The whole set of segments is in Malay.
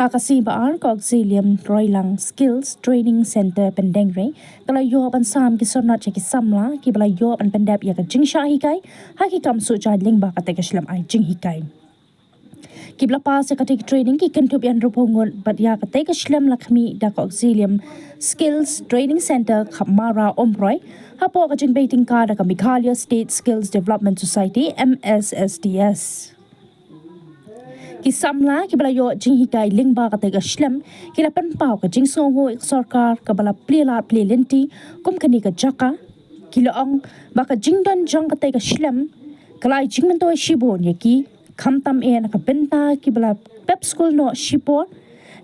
Hakasi baar ko auxilium roilang skills training center Pyndengrei kala yo ban sam ki sonat ki samla ki bala yo ban pendap ya ka jingsha hikai haki kam su ja lingba ka te Shlem ai jing hikai ki bala pa se ka te training ki kentup yan rupongon bat ya ka te Shlem lakmi da ko auxilium skills training center khamara omroi hapo ka jing baiting ka da ka Meghalaya State Skills Development Society MSSDS ki samla ki bala yo jing hikai lingba ka te Shlem ki la pen pau ka jing songo sarkar ka bala plela plelenti kum kani ka jaka ki laong ba ka jing don jang ka te Shlem kalai jing Myntoi shibon ye ki khamtam e na ka benta ki bala pep school no shipor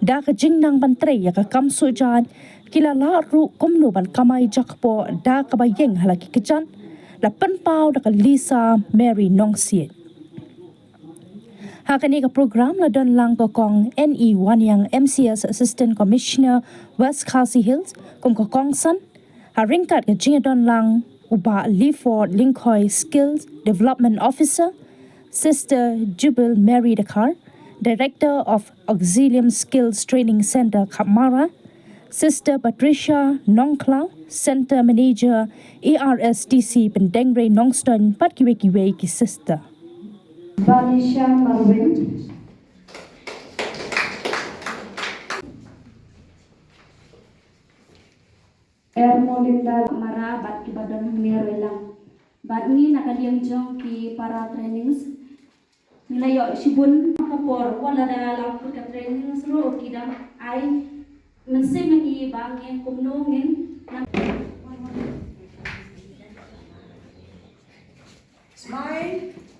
da ka jing nang ban tre ya ka kam su jan ki la ru kum no ban kamai jakpo da ka ba yeng halaki kijan la pen pau da ka Lisa Mary Nongsiet Hakani ka program la don lang ko kong NE Wanyang MCS Assistant Commissioner West Khasi Hills kum ko kong san haringkat ka jinga don lang uba Leaford Linkhoi Skills Development Officer Sister Jubil Mary Dakar Director of Auxilium Skills Training Center Khamara Sister Patricia Nongklau Center Manager ARSTC Pyndengrei Nongston Patkiwe ki sister Vanisha Marvin, Ermolinda Mara bat ki badan ngeroy lang. Bat ni nakaliang jong ki para trainings. Nilayo sibun kapor wala da lang ka trainings ro ki da ay mense magi bangin kumnongin. Smile.